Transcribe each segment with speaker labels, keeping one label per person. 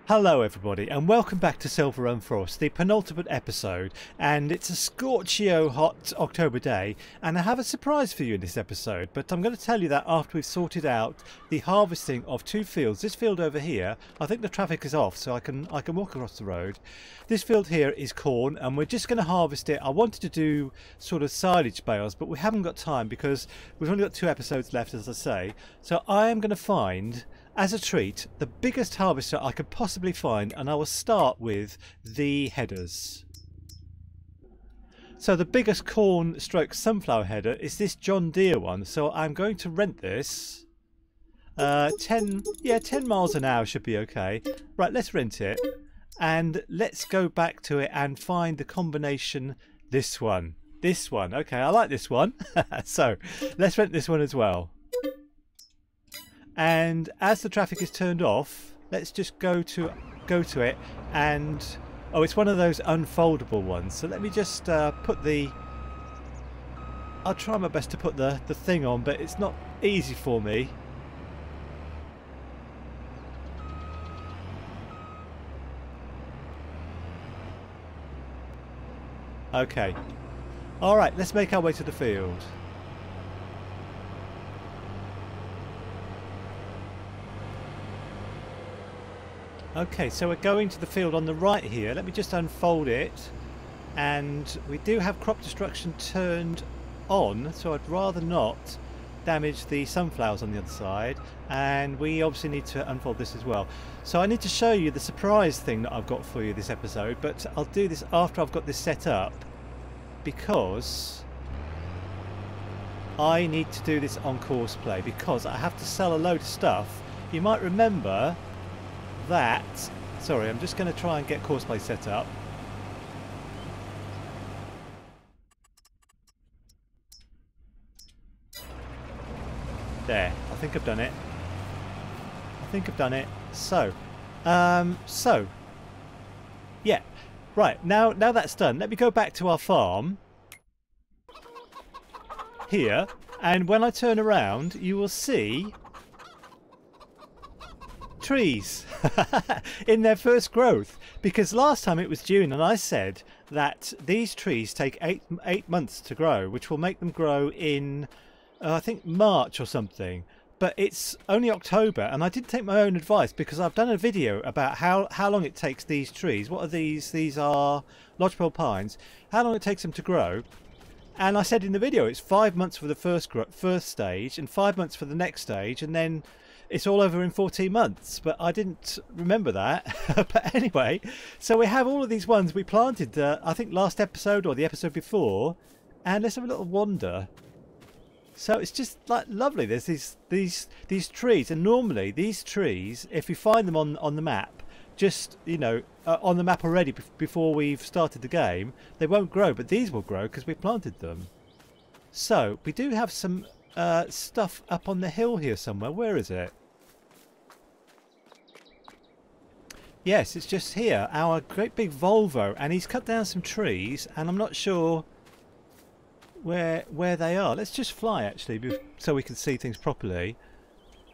Speaker 1: Hello everybody and welcome back to SILVERRUN Frost, the penultimate episode, and it's a scorchio hot October day and I have a surprise for you in this episode, but I'm going to tell you that after we've sorted out the harvesting of two fields. This field over here, I think the traffic is off so I can walk across the road. This field here is corn and we're just going to harvest it. I wanted to do sort of silage bales but we haven't got time because we've only got 2 episodes left, as I say, so I am going to find, as a treat, the biggest harvester I could possibly find, and I will start with the headers. So the biggest corn stroke sunflower header is this John Deere one, so I'm going to rent this. 10 miles an hour should be okay. Right, let's rent it and let's go back to it and find the combination. This one, okay, I like this one. So let's rent this one as well. And as the traffic is turned off, let's just go to it, and oh, it's one of those unfoldable ones, so let me just put the, I'll try my best to put the thing on, but it's not easy for me. Okay, alright, let's make our way to the field. Okay, so we're going to the field on the right here. Let me just unfold it, and we do have crop destruction turned on, so I'd rather not damage the sunflowers on the other side, and we obviously need to unfold this as well. So I need to show you the surprise thing that I've got for you this episode, but I'll do this after I've got this set up because I need to do this on course play, because I have to sell a load of stuff. You might remember that, sorry, I'm just going to try and get courseplay set up. There, I think I've done it. So, yeah, right, now that's done, let me go back to our farm here, and when I turn around you will see trees in their first growth, because last time it was June and I said that these trees take eight months to grow, which will make them grow in I think March or something, but it's only October, and I didn't take my own advice because I've done a video about how long it takes these trees. What are these are lodgepole pines, how long it takes them to grow, and I said in the video it's 5 months for the first stage and 5 months for the next stage, and then it's all over in 14 months, but I didn't remember that. But anyway, so we have all of these ones we planted, I think last episode or the episode before, and let's have a little wander. So it's just like lovely. There's these trees, and normally these trees, if you find them on the map, just, you know, on the map already before we've started the game, they won't grow, but these will grow because we planted them. So we do have some stuff up on the hill here somewhere. Where is it? Yes, it's just here, our great big Volvo, and he's cut down some trees and I'm not sure where they are. Let's just fly actually so we can see things properly.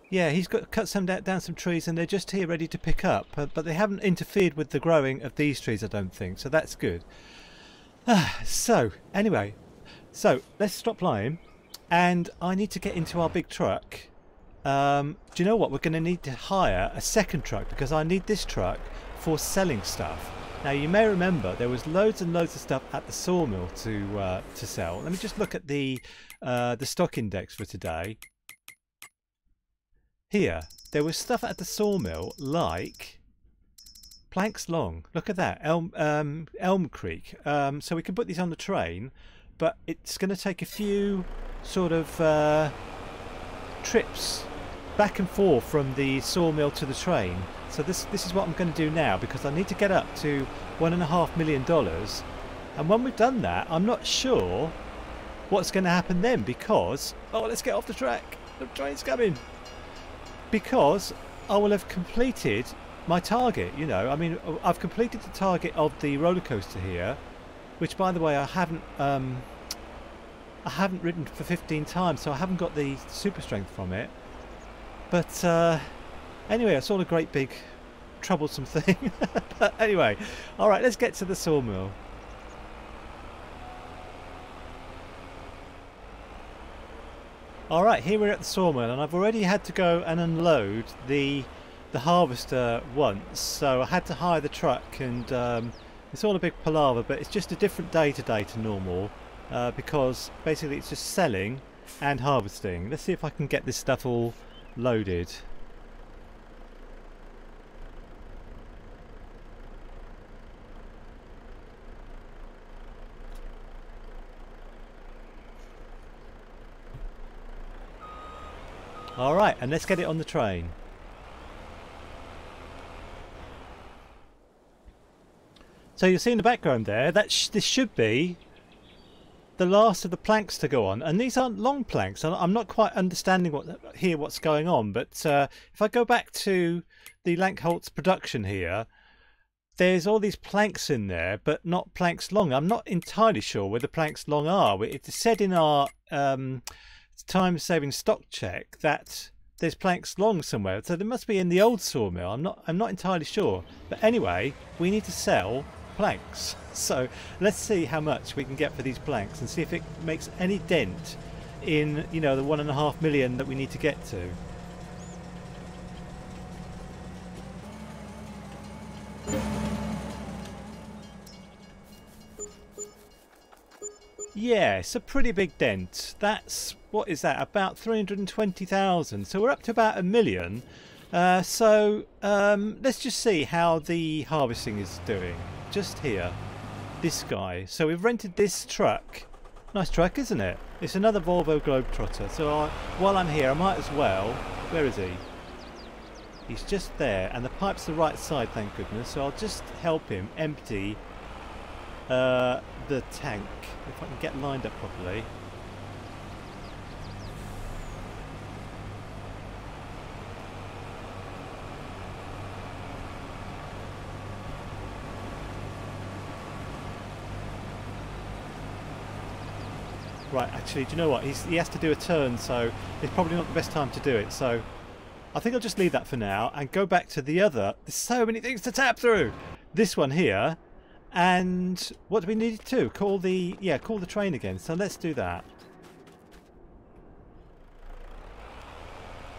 Speaker 1: Yeah, he's cut down some trees and they're just here ready to pick up, but they haven't interfered with the growing of these trees, I don't think, so that's good. So anyway, so let's stop flying and I need to get into our big truck. Do you know what, we're going to need to hire a second truck because I need this truck for selling stuff. Now you may remember there was loads and loads of stuff at the sawmill to sell. Let me just look at the stock index for today. Here, there was stuff at the sawmill like planks long. Look at that, Elm Creek. So we can put these on the train, but it's going to take a few sort of trips back and forth from the sawmill to the train. So this is what I'm going to do now, because I need to get up to $1.5 million, and when we've done that I'm not sure what's going to happen then, because let's get off the track, the train's coming, because I will have completed my target. You know, I mean, I've completed the target of the roller coaster here, which by the way I haven't ridden for 15 times, so I haven't got the super strength from it. But anyway, I saw a great big troublesome thing. But anyway, all right, let's get to the sawmill. All right, here we're at the sawmill, and I've already had to go and unload the harvester once, so I had to hire the truck, and it's all a big palaver, but it's just a different day today to normal, because basically it's just selling and harvesting. Let's see if I can get this stuff all loaded. Alright, and let's get it on the train. So you'll see in the background there that this should be the last of the planks to go on, and these aren't long planks. I'm not quite understanding what's going on, but if I go back to the Lankholtz production here, there's all these planks in there, but not planks long. I'm not entirely sure where the planks long are. It said in our time-saving stock check that there's planks long somewhere, so they must be in the old sawmill. I'm not entirely sure, but anyway, we need to sell planks, so let's see how much we can get for these planks and see if it makes any dent in, you know, the 1.5 million that we need to get to. Yeah, it's a pretty big dent. That's, what is that, about 320,000, so we're up to about 1 million. So let's just see how the harvesting is doing. Just here, this guy. So we've rented this truck. Nice truck, isn't it? It's another Volvo Globetrotter. So while I'm here, I might as well. Where is he? He's just there, and the pipe's the right side, thank goodness. So I'll just help him empty the tank, if I can get lined up properly. Right, actually, do you know what? He has to do a turn, so it's probably not the best time to do it. So I think I'll just leave that for now and go back to the other. There's so many things to tap through. This one here, and what do we need to call the train again? So let's do that.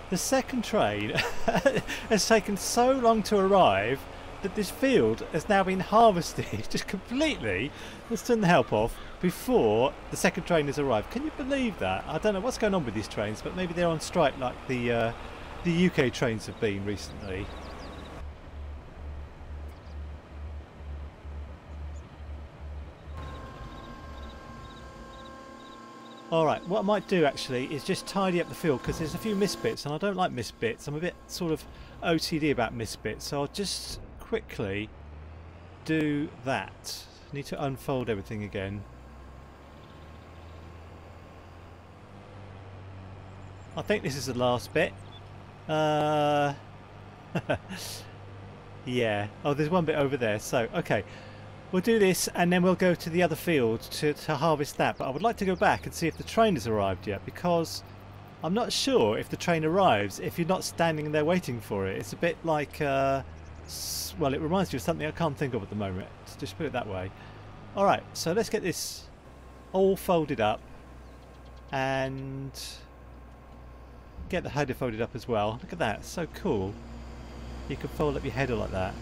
Speaker 1: The second train has taken so long to arrive that this field has now been harvested just completely. Let's turn the help off before the second train has arrived. Can you believe that? I don't know what's going on with these trains, but maybe they're on strike like the UK trains have been recently. Alright, what I might do actually is just tidy up the field, because there's a few missed bits and I don't like missed bits. I'm a bit sort of OCD about missed bits, so I'll just quickly do that. Need to unfold everything again. I think this is the last bit. Yeah. Oh, there's one bit over there. So, okay. We'll do this and then we'll go to the other field to harvest that. But I would like to go back and see if the train has arrived yet, because I'm not sure if the train arrives if you're not standing there waiting for it. It's a bit like, well, it reminds me of something I can't think of at the moment. Just put it that way. Alright, so let's get this all folded up and get the header folded up as well. Look at that, so cool. You can fold up your header like that.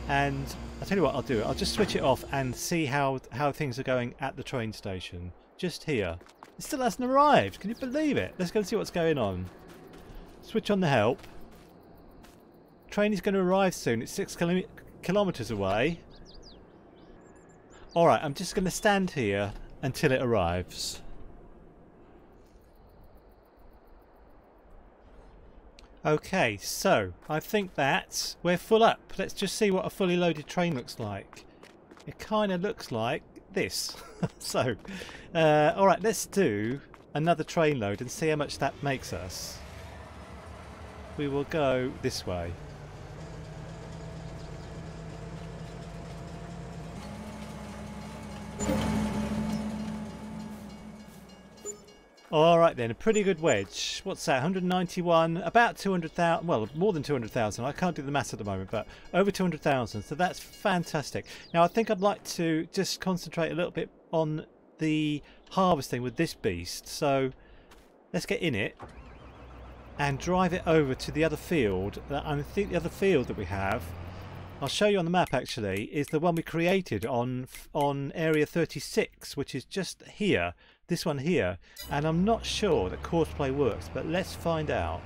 Speaker 1: And I'll tell you what I'll do. I'll just switch it off and see how things are going at the train station. Just here. It still hasn't arrived. Can you believe it? Let's go and see what's going on. Switch on the help. Train is going to arrive soon. It's 6 kilometres away. Alright, I'm just going to stand here until it arrives. Okay, so I think that we're full up. Let's just see what a fully loaded train looks like. It kind of looks like this. So, alright, let's do another train load and see how much that makes us. We will go this way. Alright then, a pretty good wedge. What's that? 191, about 200,000, well, more than 200,000. I can't do the maths at the moment, but over 200,000. So that's fantastic. Now I think I'd like to just concentrate a little bit on the harvesting with this beast. So let's get in it and drive it over to the other field. I think the other field that we have, I'll show you on the map actually, is the one we created on area 36, which is just here. This one here, and I'm not sure that courseplay works, but let's find out.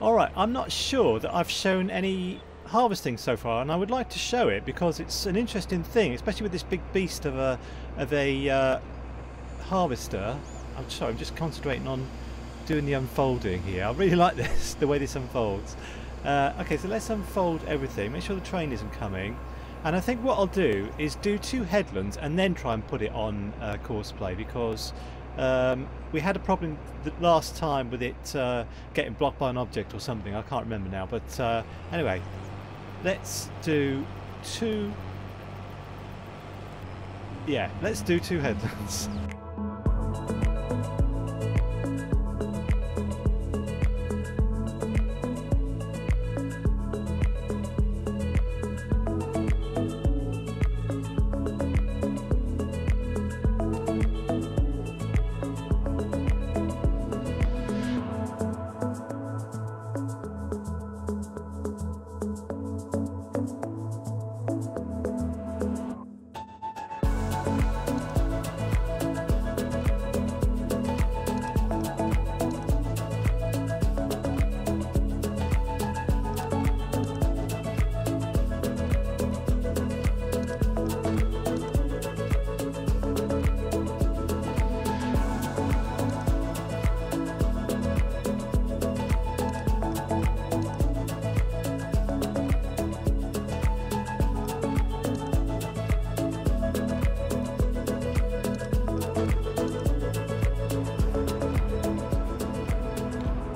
Speaker 1: Alright, I'm not sure that I've shown any harvesting so far, and I would like to show it because it's an interesting thing, especially with this big beast of a harvester. I'm sorry, I'm just concentrating on doing the unfolding here. I really like this, the way this unfolds. Okay, so let's unfold everything, make sure the train isn't coming. And I think what I'll do is do 2 headlands and then try and put it on courseplay, because we had a problem the last time with it getting blocked by an object or something. I can't remember now, but anyway, let's do 2. Yeah, let's do 2 headlands.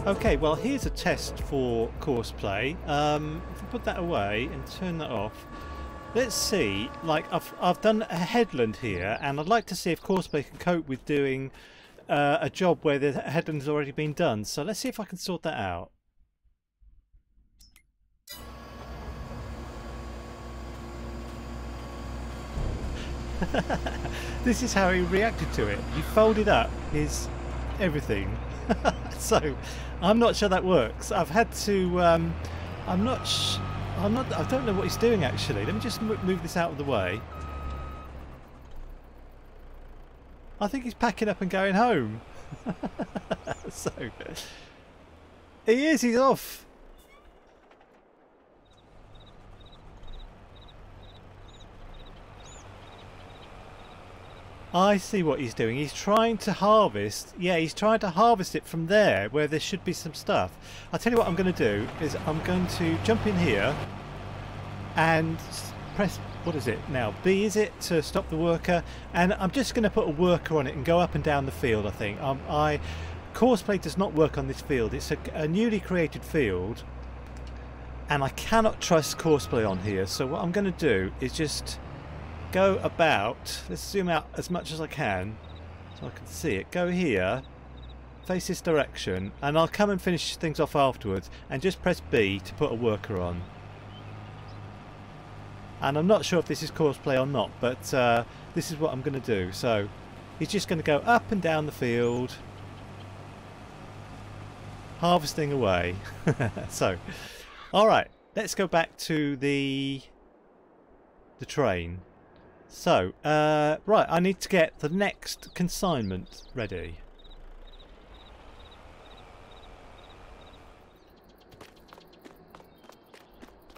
Speaker 1: Okay, well here's a test for courseplay. If we put that away and turn that off, let's see, like I've done a headland here, and I'd like to see if courseplay can cope with doing a job where the headland has already been done. So let's see if I can sort that out. This is how he reacted to it. He folded up his everything. So I'm not sure that works. I've had to I don't know what he's doing actually. Let me just move this out of the way. I think he's packing up and going home. So he's off. I see what he's doing. He's trying to harvest. Yeah, he's trying to harvest it from there where there should be some stuff. I'll tell you what I'm going to do is I'm going to jump in here and press, what is it now? B is it, to stop the worker? And I'm just going to put a worker on it and go up and down the field, I think. Courseplay does not work on this field. It's a newly created field, and I cannot trust courseplay on here. So what I'm going to do is just go about, let's zoom out as much as I can so I can see it. Go here, face this direction, and I'll come and finish things off afterwards, and just press B to put a worker on. And I'm not sure if this is courseplay or not, but this is what I'm going to do. So he's just going to go up and down the field, harvesting away. So alright, let's go back to the train. So, right, I need to get the next consignment ready.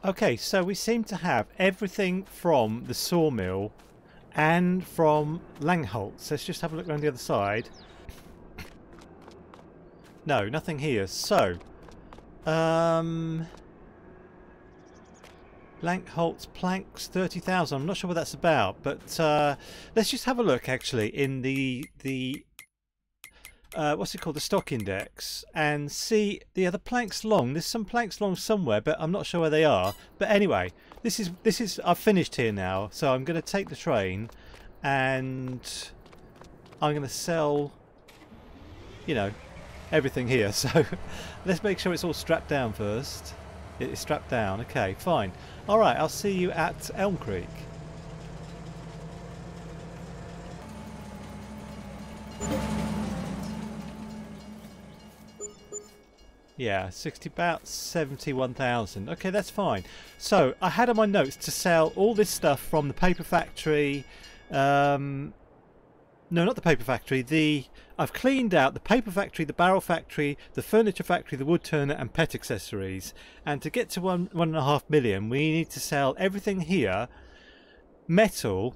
Speaker 1: Okay, so we seem to have everything from the sawmill and from Langholtz. Let's just have a look around the other side. No, nothing here. So, Langholtz planks 30,000. I'm not sure what that's about, but let's just have a look actually in the what's it called, the stock index, and see the other planks long. There's some planks long somewhere, but I'm not sure where they are. But anyway, this is I've finished here now, so I'm going to take the train, and I'm going to sell, you know, everything here. So let's make sure it's all strapped down first. It's strapped down. Okay, fine. All right, I'll see you at Elm Creek. Yeah, about 71,000. Okay, that's fine. So I had on my notes to sell all this stuff from the paper factory. No, not the paper factory. I've cleaned out the paper factory, the barrel factory, the furniture factory, the wood turner, and pet accessories. And to get to 1.5 million, we need to sell everything here: metal,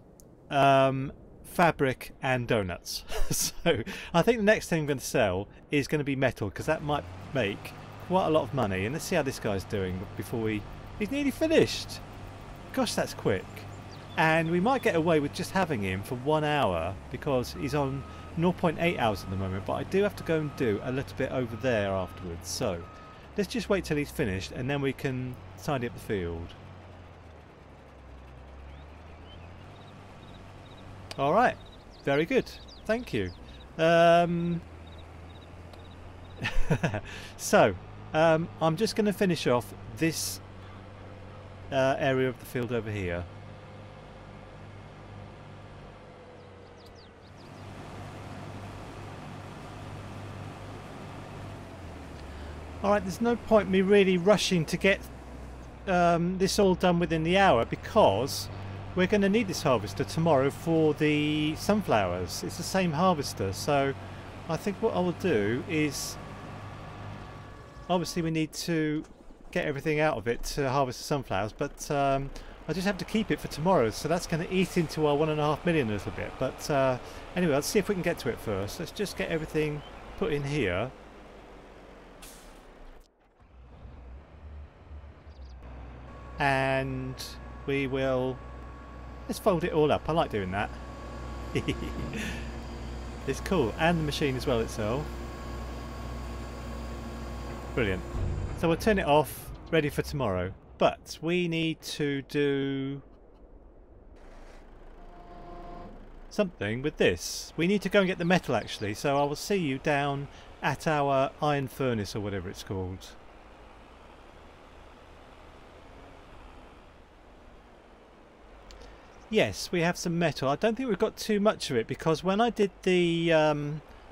Speaker 1: fabric, and donuts. So I think the next thing I'm going to sell is going to be metal, because that might make quite a lot of money. And let's see how this guy's doing before he's nearly finished. Gosh, that's quick. And we might get away with just having him for 1 hour, because he's on 0.8 hours at the moment, but I do have to go and do a little bit over there afterwards. So let's just wait till he's finished, and then we can tidy up the field. Alright, very good, thank you. So I'm just going to finish off this area of the field over here. Alright, there's no point me really rushing to get this all done within the hour, because we're going to need this harvester tomorrow for the sunflowers. It's the same harvester, so I think what I will do is, obviously we need to get everything out of it to harvest the sunflowers, but I just have to keep it for tomorrow, so that's going to eat into our 1.5 million a little bit. But anyway, let's see if we can get to it first. Let's just get everything put in here. And we will, let's fold it all up. I like doing that. It's cool. And the machine as well itself. Brilliant. So we'll turn it off, ready for tomorrow. But we need to do something with this. We need to go and get the metal, actually. So I will see you down at our iron furnace, or whatever it's called. Yes, we have some metal. I don't think we've got too much of it, because when I did the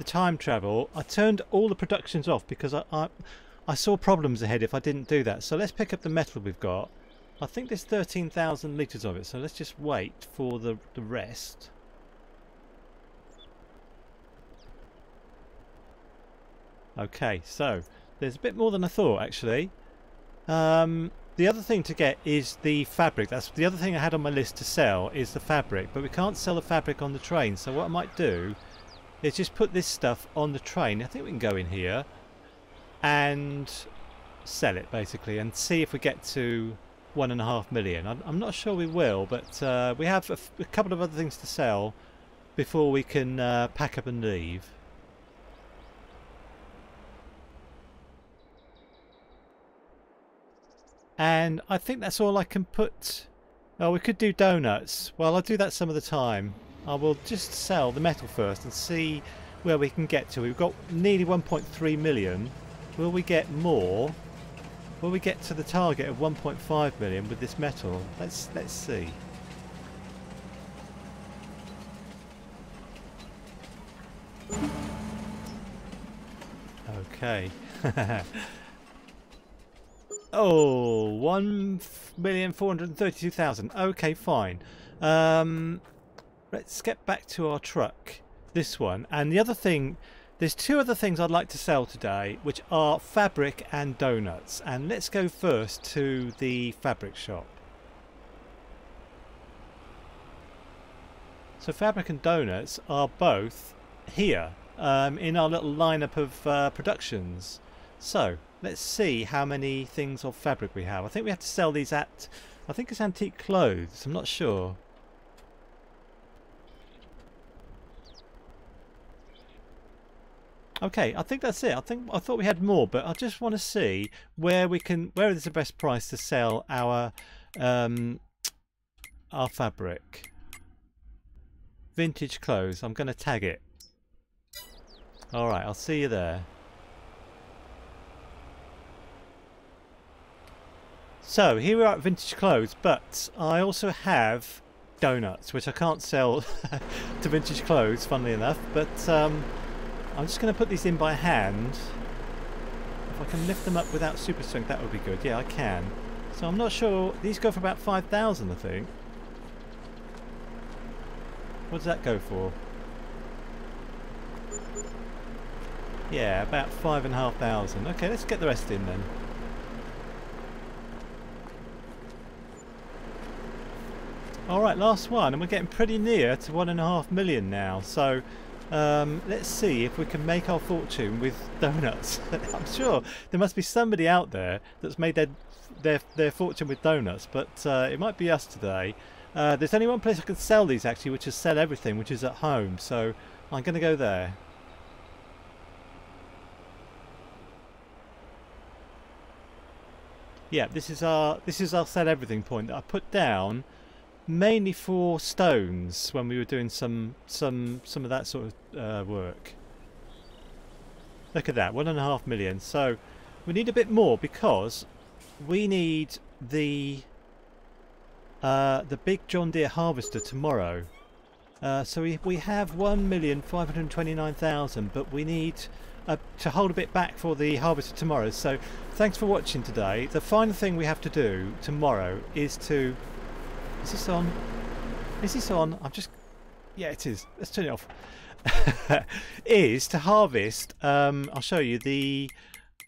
Speaker 1: time travel, I turned all the productions off because I saw problems ahead if I didn't do that. So let's pick up the metal we've got. I think there's 13,000 litres of it, so let's just wait for the rest. Okay, so there's a bit more than I thought, actually. The other thing to get is the fabric. That's the other thing I had on my list to sell, is the fabric. But we can't sell the fabric on the train. So what I might do is just put this stuff on the train. I think we can go in here and sell it, basically, and see if we get to 1.5 million. I'm not sure we will, but we have a couple of other things to sell before we can pack up and leave. And I think that's all I can put. Oh, we could do donuts. Well, I'll do that some of the time. I will just sell the metal first and see where we can get to. We've got nearly 1.3 million. Will we get more? Will we get to the target of 1.5 million with this metal? Let's see. Okay. Oh, 1,432,000. Okay, fine. Let's get back to our truck. This one. And the other thing, there's two other things I'd like to sell today, which are fabric and donuts. And let's go first to the fabric shop. So fabric and donuts are both here in our little lineup of productions. So let's see how many things of fabric we have. I think we have to sell these at, I think it's Antique Clothes, I'm not sure. Okay, I think that's it. I thought we had more, but I just want to see where is the best price to sell our fabric. Vintage clothes. I'm going to tag it. All right, I'll see you there. So here we are at vintage clothes, but I also have donuts, which I can't sell to vintage clothes, funnily enough. But I'm just going to put these in by hand. If I can lift them up without super strength, that would be good. Yeah, I can. So I'm not sure. These go for about 5,000, I think. What does that go for? Yeah, about 5,500. Okay, let's get the rest in then. Alright, last one, and we're getting pretty near to 1.5 million now. So let's see if we can make our fortune with donuts. I'm sure there must be somebody out there that's made their fortune with donuts, but it might be us today. There's only one place I can sell these actually, which is Sell Everything, which is at home. So I'm going to go there. Yeah, this is our Sell Everything point that I put down mainly for stones when we were doing some of that sort of work. Look at that, 1.5 million. So we need a bit more because we need the big John Deere harvester tomorrow. So we have 1,529,000, but we need to hold a bit back for the harvester tomorrow. So thanks for watching today. The final thing we have to do tomorrow is to... Is this on? Is this on? I'm just... Yeah, it is. Let's turn it off. Is to harvest... I'll show you the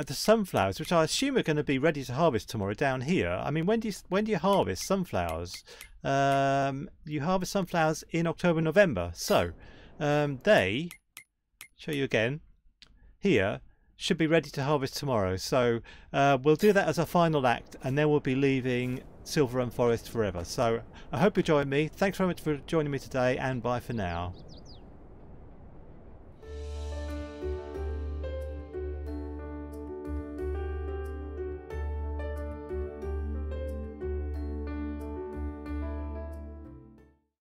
Speaker 1: sunflowers, which I assume are going to be ready to harvest tomorrow down here. I mean, when do you harvest sunflowers? You harvest sunflowers in October, November. So they... Show you again. Here should be ready to harvest tomorrow. So we'll do that as a final act, and then we'll be leaving Silverrun Forest forever. So I hope you join me. Thanks very much for joining me today, and bye for now.